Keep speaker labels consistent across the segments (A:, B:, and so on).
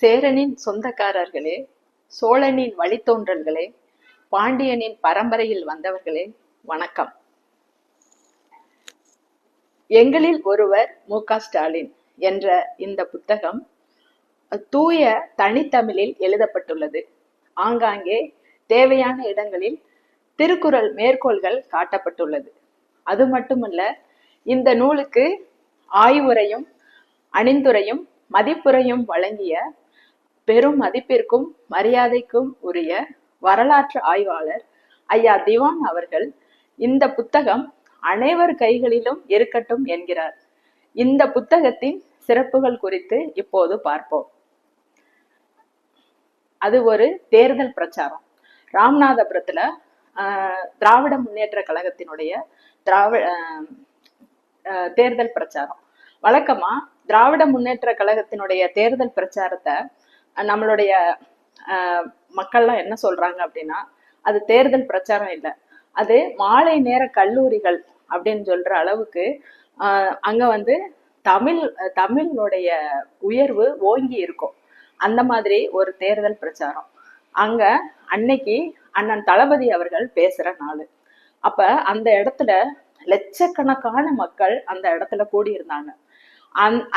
A: சேரனின் சொந்தக்காரர்களே, சோழனின் வழித்தோன்றல்களே, பாண்டியனின் பரம்பரையில் வந்தவர்களே, வணக்கம். எங்களில் ஒருவர் மு.க.ஸ்டாலின் என்ற இந்த புத்தகம் தூய தனித்தமிழில் எழுதப்பட்டுள்ளது. ஆங்காங்கே தேவையான இடங்களில் திருக்குறள் மேற்கோள்கள் காட்டப்பட்டுள்ளது. அது மட்டுமல்ல, இந்த நூலுக்கு ஆய்வுரையும் அணிந்துரையும் மதிப்புரையும் வழங்கிய பெரும் மதிப்பிற்கும் மரியாதைக்கும் உரிய வரலாற்று ஆய்வாளர் ஐயா திவான் அவர்கள் இந்த புத்தகம் அனைவர் கைகளிலும் இருக்கட்டும் என்கிறார். இந்த புத்தகத்தின் சிறப்புகள் குறித்து இப்போது பார்ப்போம். அது ஒரு தேர்தல் பிரச்சாரம். ராமநாதபுரத்துல திராவிட முன்னேற்ற கழகத்தினுடைய தேர்தல் பிரச்சாரம். வழக்கமா திராவிட முன்னேற்ற கழகத்தினுடைய தேர்தல் பிரச்சாரத்தை நம்மளுடைய மக்கள்லாம் என்ன சொல்றாங்க அப்படின்னா, அது தேர்தல் பிரச்சாரம் இல்லை, அது மாலை நேர கல்லூரிகள் அப்படின்னு சொல்ற அளவுக்கு அங்க வந்து தமிழுடைய உயர்வு ஓங்கி இருக்கும். அந்த மாதிரி ஒரு தேர்தல் பிரச்சாரம். அங்க அன்னைக்கு அண்ணன் தளபதி அவர்கள் பேசுற நாள். அப்ப அந்த இடத்துல லட்சக்கணக்கான மக்கள் அந்த இடத்துல கூடியிருந்தாங்க.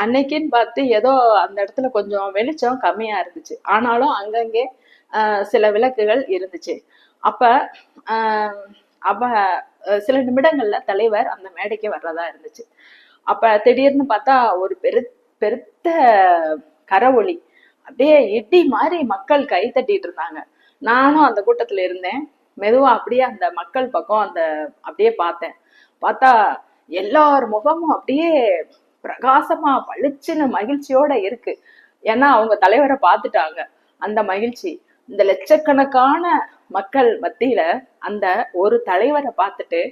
A: அன்னைக்குன்னு பார்த்து ஏதோ அந்த இடத்துல கொஞ்சம் வெளிச்சம் கம்மியா இருந்துச்சு. ஆனாலும் அங்கங்கே சில விளக்குகள் இருந்துச்சு. அப்ப சில நிமிடங்கள்ல தலைவர் அந்த மேடைக்கு வர்றதா இருந்துச்சு. அப்ப திடீர்னு பார்த்தா ஒரு பெருத்த கரவொலி, அப்படியே இடி மாதிரி மக்கள் கை தட்டிட்டு இருந்தாங்க. நானும் அந்த கூட்டத்துல இருந்தேன். மெதுவா அப்படியே அந்த மக்கள் பக்கம் அப்படியே பார்த்தா எல்லார் முகமும் அப்படியே பிரகாசமா பளிச்சுன்னு மகிழ்ச்சியோட இருக்கு. ஏன்னா அவங்க தலைவரை பார்த்துட்டாங்க. அந்த மகிழ்ச்சி இந்த லட்சக்கணக்கான மக்கள் மத்தியில அந்த ஒரு தலைவரை பார்த்துட்டு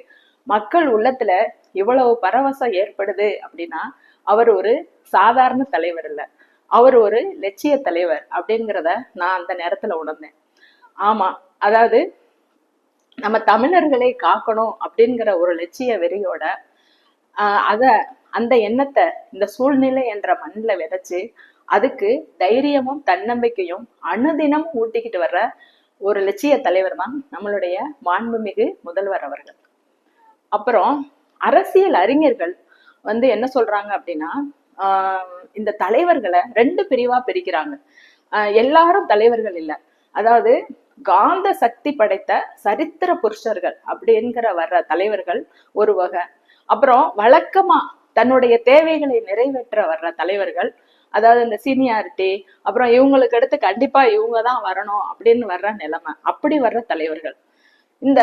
A: மக்கள் உள்ளத்துல இவ்வளவு பரவசம் ஏற்படுது அப்படின்னா, அவர் ஒரு சாதாரண தலைவர் இல்ல, அவர் ஒரு லட்சிய தலைவர் அப்படிங்கிறத நான் அந்த நேரத்துல உணர்ந்தேன். ஆமா, அதாவது நம்ம தமிழர்களை காக்கணும் அப்படிங்கிற ஒரு லட்சிய வெறியோட அந்த எண்ணத்தை இந்த சூழ்நிலை என்ற மண்ணில் விதைச்சு அதுக்கு தைரியமும் தன்னம்பிக்கையும் அனுதினமும் ஊட்டிக்கிட்டு வர்ற ஒரு லட்சிய தலைவர் தான் நம்மளுடைய மாண்புமிகு முதல்வர் அவர்கள். அப்புறம் அரசியல் அறிஞர்கள் என்ன சொல்றாங்க அப்படின்னா, இந்த தலைவர்களை 2 பிரிவா பிரிக்கிறாங்க. எல்லாரும் தலைவர்கள் இல்லை, அதாவது காந்த சக்தி படைத்த சரித்திர புருஷர்கள் அப்படிங்கிற வர்ற தலைவர்கள் ஒரு வகை. அப்புறம் வழக்கமா தன்னுடைய தேவைகளை நிறைவேற்ற வர்ற தலைவர்கள், அதாவது இந்த சீனியாரிட்டி, அப்புறம் இவங்களுக்கு அடுத்து கண்டிப்பா இவங்க தான் வரணும் அப்படின்னு வர்ற நிலைமை, அப்படி வர்ற தலைவர்கள். இந்த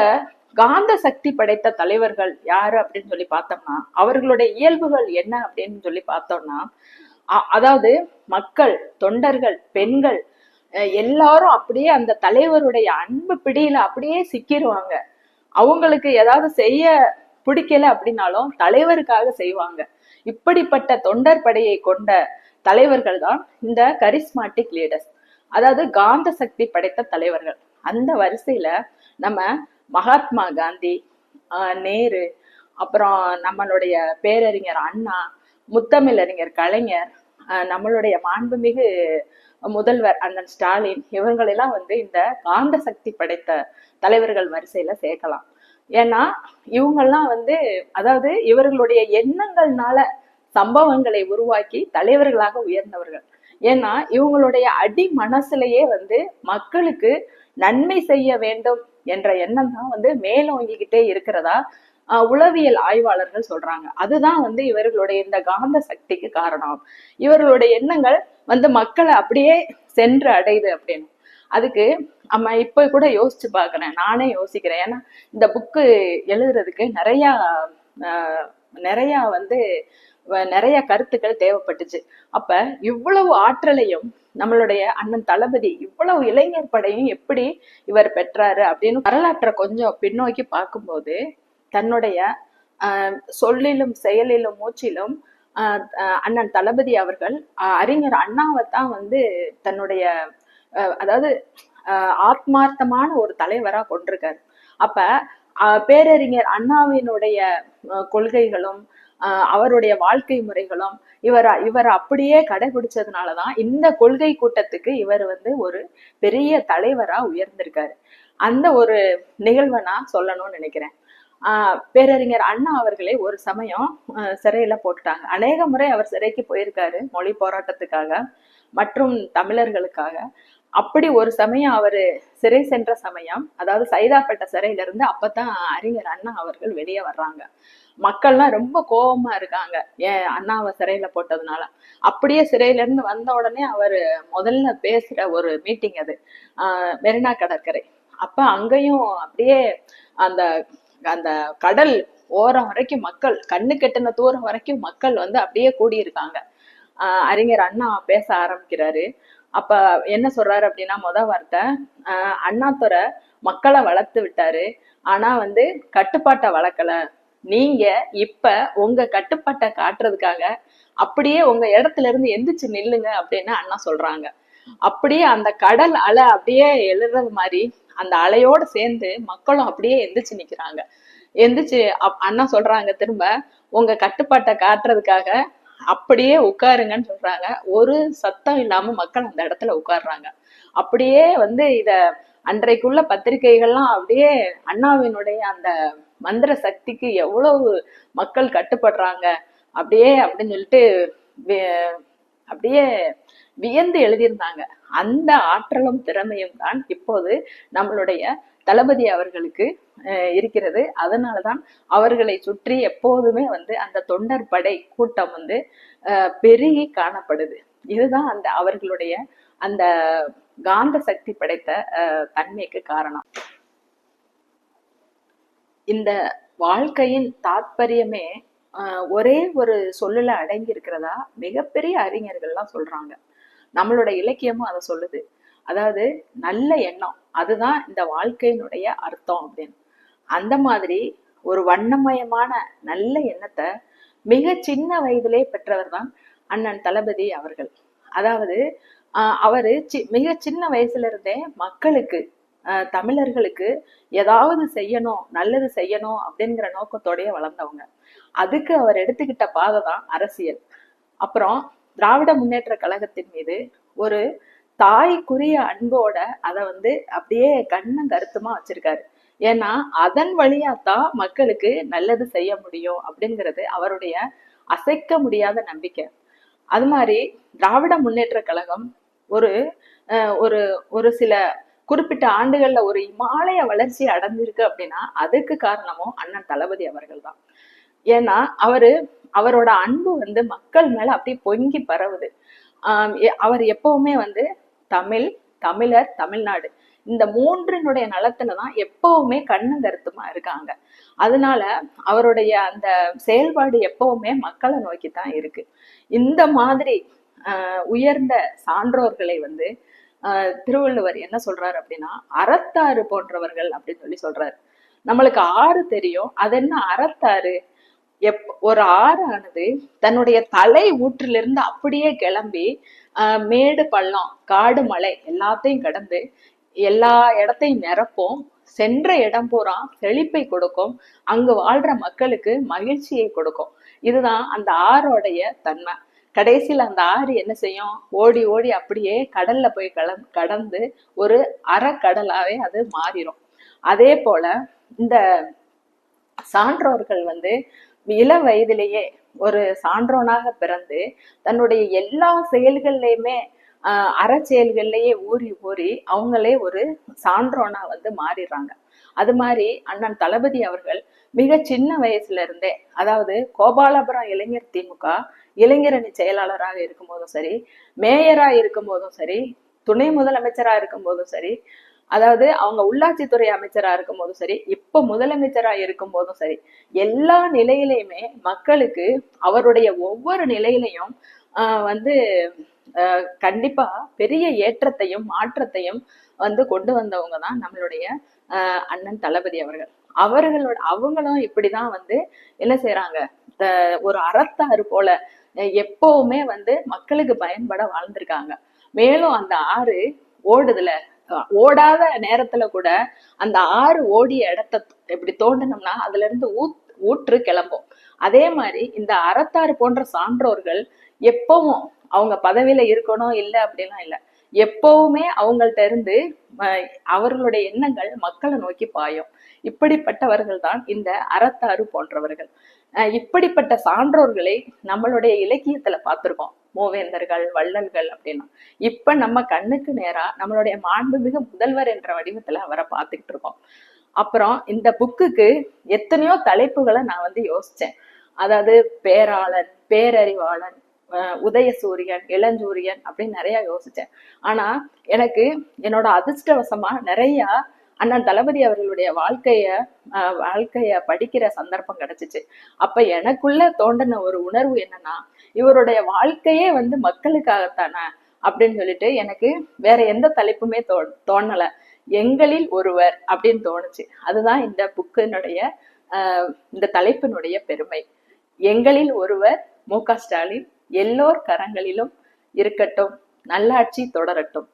A: காந்த சக்தி படைத்த தலைவர்கள் யாரு அப்படின்னு சொல்லி பார்த்தோம்னா, அவர்களுடைய இயல்புகள் என்ன அப்படின்னு சொல்லி பார்த்தோம்னா, அதாவது மக்கள், தொண்டர்கள், பெண்கள் எல்லாரும் அப்படியே அந்த தலைவருடைய அன்பு பிடியில அப்படியே சிக்கிடுவாங்க. அவங்களுக்கு ஏதாவது செய்ய பிடிக்கல அப்படின்னாலும் தலைவருக்காக செய்வாங்க. இப்படிப்பட்ட தொண்டர் படையை கொண்ட தலைவர்கள் தான் இந்த கரிஸ்மாட்டிக் லீடர்ஸ், அதாவது காந்த சக்தி படைத்த தலைவர்கள். அந்த வரிசையில நம்ம மகாத்மா காந்தி, நேரு, அப்புறம் நம்மளுடைய பேரறிஞர் அண்ணா, முத்தமிழறிஞர் கலைஞர், நம்மளுடைய மாண்புமிகு முதல்வர் அண்ணன் ஸ்டாலின், இவங்களெல்லாம் இந்த காந்த சக்தி படைத்த தலைவர்கள் வரிசையில சேர்க்கலாம். ஏன்னா இவங்கெல்லாம் அதாவது இவர்களுடைய எண்ணங்கள்னால சம்பவங்களை உருவாக்கி தலைவர்களாக உயர்ந்தவர்கள். ஏன்னா இவங்களுடைய அடி மனசுலயே மக்களுக்கு நன்மை செய்ய வேண்டும் என்ற எண்ணம் தான் மேலோங்கிக்கிட்டே இருக்கிறதா உளவியல் ஆய்வாளர்கள் சொல்றாங்க. அதுதான் இவர்களுடைய இந்த காந்த சக்திக்கு காரணம். இவர்களுடைய எண்ணங்கள் மக்களை அப்படியே சென்று அடையுது அப்படின்னு. அதுக்கு நம்ம இப்ப கூட யோசிச்சு பாக்குறேன், நானே யோசிக்கிறேன். ஏன்னா இந்த புக்கு எழுதுறதுக்கு நிறைய கருத்துக்கள் தேவைப்பட்டுச்சு. அப்ப இவ்வளவு ஆற்றலையும் நம்மளுடைய அண்ணன் தளபதி, இவ்வளவு இளைஞர் படையும் எப்படி இவர் பெற்றாரு அப்படின்னு வரலாற்றை கொஞ்சம் பின்னோக்கி பார்க்கும்போது, தன்னுடைய சொல்லிலும் செயலிலும் மூச்சிலும் அண்ணன் தளபதி அவர்கள் அறிஞர் அண்ணாவைத்தான் தன்னுடைய அதாவது ஆத்மார்த்தமான ஒரு தலைவரா கொண்டிருக்காரு. அப்ப பேரறிஞர் அண்ணாவினுடைய கொள்கைகளும் அவருடைய வாழ்க்கை முறைகளும் இவர் அப்படியே கடைபிடிச்சதுனாலதான் இந்த கொள்கை கூட்டத்துக்கு இவர் வந்து ஒரு பெரிய தலைவரா உயர்ந்திருக்காரு. அந்த ஒரு நிகழ்வை நான் சொல்லணும்னு நினைக்கிறேன். பேரறிஞர் அண்ணா அவர்களை ஒரு சமயம் சிறையில போட்டுட்டாங்க. அநேக முறை அவர் சிறைக்கு போயிருக்காரு மொழி போராட்டத்துக்காக மற்றும் தமிழர்களுக்காக. அப்படி ஒரு சமயம் அவரு சிறை சென்ற சமயம், அதாவது சைதாப்பேட்டை சிறையில இருந்து அப்பதான் அறிஞர் அண்ணா அவர்கள் வெளியே வர்றாங்க. மக்கள்லாம் ரொம்ப கோபமா இருக்காங்க ஏன் அண்ணாவை சிறையில போட்டதுனால. அப்படியே சிறையில இருந்து வந்த உடனே அவரு முதல்ல பேசுற ஒரு மீட்டிங் அது மெரினா கடற்கரை. அப்ப அங்கேயும் அப்படியே அந்த அந்த கடல் ஓரம் வரைக்கும் மக்கள், கண்ணு கெட்டின தூரம் வரைக்கும் மக்கள் வந்து அப்படியே கூடியிருக்காங்க. அறிஞர் அண்ணா பேச ஆரம்பிக்கிறாரு. அப்ப என்ன சொல்றாரு அப்படின்னா, வார்த்தை, அண்ணாதுரை மக்களை வளர்த்து விட்டாரு, ஆனா வந்து கட்டுப்பாட்டை வளர்க்கல. நீங்க இப்ப உங்க கட்டுப்பாட்டை காட்டுறதுக்காக அப்படியே உங்க இடத்துல இருந்து எந்திரிச்சு நில்லுங்க அப்படின்னு அண்ணா சொல்றாங்க. அப்படியே அந்த கடல் அலை அப்படியே எழுறது மாதிரி அந்த அலையோட சேர்ந்து மக்களும் அப்படியே எந்திரிச்சு நிக்கிறாங்க. எந்திரிச்சு அண்ணா சொல்றாங்க, திரும்ப உங்க கட்டுப்பாட்டை காட்டுறதுக்காக அப்படியே உட்காருங்கன்னு சொல்றாங்க. ஒரு சத்தம் இல்லாம மக்கள் அந்த இடத்துல உட்கார்றாங்க. அப்படியே வந்து இத அன்றைக்குள்ள பத்திரிகைகள்லாம் அப்படியே அண்ணாவினுடைய அந்த மந்திர சக்திக்கு எவ்வளவு மக்கள் கட்டுப்படுறாங்க அப்படியே அப்படின்னு சொல்லிட்டு அப்படியே வியந்து எழுதியிருந்தாங்க. அந்த ஆற்றலும் திறமையும் தான் இப்போது நம்மளுடைய தளபதி அவர்களுக்கு இருக்கிறது. அதனாலதான் அவர்களை சுற்றி எப்போதுமே வந்து அந்த தொண்டர் படை கூட்டம் வந்து பெருகி காணப்படுது. இதுதான் அந்த அவர்களுடைய அந்த காந்த சக்தி படைத்த தன்மைக்கு காரணம். இந்த வாழ்க்கையின் தாத்பரியமே ஒரே ஒரு சொல்லுல அடங்கி இருக்கிறதா மிகப்பெரிய அறிஞர்கள்லாம் சொல்றாங்க. நம்மளோட இலக்கியமும் அதை சொல்லுது. அதாவது நல்ல எண்ணம், அதுதான் இந்த வாழ்க்கையினுடைய அர்த்தம் அப்படின்னு. அந்த மாதிரி ஒரு வண்ணமயமான நல்ல எண்ணத்தை மிக சின்ன வயதிலே பெற்றவர் தான் அண்ணன் தளபதி அவர்கள். அதாவது அவரு மிக சின்ன வயசுல இருந்தே மக்களுக்கு, தமிழர்களுக்கு ஏதாவது செய்யணும், நல்லது செய்யணும் அப்படிங்கிற நோக்கத்தோடய வளர்ந்தவங்க. அதுக்கு அவர் எடுத்துக்கிட்ட பாதை தான் அரசியல். அப்புறம் திராவிட முன்னேற்ற கழகத்தின் மீது ஒரு தாய்க்குரிய அன்போட அதை வந்து அப்படியே கண்ணும் கருத்துமா வச்சிருக்காரு. ஏன்னா அதன் வழியாத்தான் மக்களுக்கு நல்லது செய்ய முடியும் அப்படிங்கிறது அவருடைய அசைக்க முடியாத நம்பிக்கை. அது மாதிரி திராவிட முன்னேற்ற கழகம் ஒரு ஒரு ஒரு சில குறிப்பிட்ட ஆண்டுகள்ல ஒரு இமாலய வளர்ச்சி அடைஞ்சிருக்கு அப்படின்னா அதுக்கு காரணமும் அண்ணன் தளபதி அவர்கள் தான். ஏன்னா அவரோட அன்பு வந்து மக்கள் மேல அப்படியே பொங்கி பரவுது. அவர் எப்பவுமே வந்து தமிழர், தமிழ்நாடு இந்த மூன்றினுடைய நலத்துலதான் எப்பவுமே கண்ணும் கருத்துமா இருக்காங்க. அதனால அவருடைய அந்த செயல்பாடு எப்பவுமே மக்களை நோக்கித்தான் இருக்கு. இந்த மாதிரி உயர்ந்த சான்றோர்களை வந்து திருவள்ளுவர் என்ன சொல்றாரு அப்படின்னா, அறத்தாறு போன்றவர்கள் அப்படின்னு சொல்றாரு. நம்மளுக்கு ஆறு தெரியும், அது என்ன அறத்தாறு? ஒரு ஆறானது தன்னுடைய தலை ஊற்றிலிருந்து அப்படியே கிளம்பி மேடு பள்ளம் காடு மலை எல்லாத்தையும் கடந்து எல்லா இடத்தையும் நிரப்பும், சென்ற இடம் பூரா செழிப்பை கொடுக்கும், அங்கு வாழ்ற மக்களுக்கு மகிழ்ச்சியை கொடுக்கும். இதுதான் அந்த ஆறோடைய தன்மை. கடைசியில் அந்த ஆறு என்ன செய்யும்? ஓடி ஓடி அப்படியே கடல்ல போய் கடந்து ஒரு அறக்கடலாவே அது மாறிடும். அதே போல இந்த சான்றோர்கள் வந்து இள வயதிலேயே ஒரு சான்றோனாக பிறந்து தன்னுடைய எல்லா செயல்கள்லயுமே அற செயல்கள்லயே ஊறி அவங்களே ஒரு சான்றோனா வந்து மாறிடுறாங்க. அது மாதிரி அண்ணன் தளபதி அவர்கள் மிக சின்ன வயசுல இருந்தே, அதாவது கோபாலபுரம் இளைஞர் திமுக இளைஞரணி செயலாளராக இருக்கும் போதும் சரி, மேயரா இருக்கும் போதும் சரி, துணை முதலமைச்சரா இருக்கும் போதும் சரி, அதாவது அவங்க உள்ளாட்சித்துறை அமைச்சரா இருக்கும் போதும் சரி, இப்ப முதலமைச்சரா இருக்கும் போதும் சரி, எல்லா நிலையிலையுமே மக்களுக்கு அவருடைய ஒவ்வொரு நிலையிலையும் வந்து கண்டிப்பா பெரிய ஏற்றத்தையும் மாற்றத்தையும் வந்து கொண்டு வந்தவங்க தான் நம்மளுடைய அண்ணன் தளபதி அவர்கள். அவங்களும் இப்படிதான் வந்து என்ன செய்யறாங்க, ஒரு அறத்தாறு போல எப்பவுமே வந்து மக்களுக்கு பயன்பட வாழ்ந்திருக்காங்க. மேலும் அந்த ஆறு ஓடுதுல, ஓடாத நேரத்துல கூட அந்த ஆறு ஓடிய இடத்த இப்படி தோண்டனோம்னா அதுல இருந்து ஊற்று கிளம்பும். அதே மாதிரி இந்த அறத்தாறு போன்ற சான்றோர்கள் எப்பவும் அவங்க பதவியில இருக்கணும் இல்லை அப்படிலாம் இல்லை, எப்பவுமே அவங்கள்ட்ட இருந்து அவர்களுடைய எண்ணங்கள் மக்களை நோக்கி பாயும். இப்படிப்பட்டவர்கள் தான் இந்த அறத்தாறு போன்றவர்கள். இப்படிப்பட்ட சான்றோர்களை நம்மளுடைய இலக்கியத்துல பார்த்திருக்கோம், மூவேந்தர்கள், வள்ளல்கள் அப்படின்னா. இப்ப நம்ம கண்ணுக்கு நேரா நம்மளுடைய மாண்புமிகு முதல்வர் என்ற வடிவத்துல அவரை பார்த்துக்கிட்டு இருக்கோம். அப்புறம் இந்த புக்குக்கு எத்தனையோ தலைப்புகளை நான் வந்து யோசிச்சேன். அதாவது பேராளன், பேரறிவாளன், உதயசூரியன், இளஞ்சூரியன் அப்படின்னு நிறைய யோசிச்சேன். ஆனா எனக்கு என்னோட அதிர்ஷ்டவசமா நிறைய அண்ணன் தளபதி அவர்களுடைய வாழ்க்கைய படிக்கிற சந்தர்ப்பம் கிடைச்சிச்சு. அப்ப எனக்குள்ள தோண்டின ஒரு உணர்வு என்னன்னா, இவருடைய வாழ்க்கையே வந்து மக்களுக்காகத்தானே அப்படின்னு சொல்லிட்டு எனக்கு வேற எந்த தலைப்புமே தோணல. எங்களில் ஒருவர் அப்படின்னு தோணுச்சு. அதுதான் இந்த புக்கினுடைய இந்த தலைப்பினுடைய பெருமை. எங்களில் ஒருவர் மு க ஸ்டாலின், எல்லோர் கரங்களிலும் இருக்கட்டும், நல்லாட்சி தொடரட்டும்.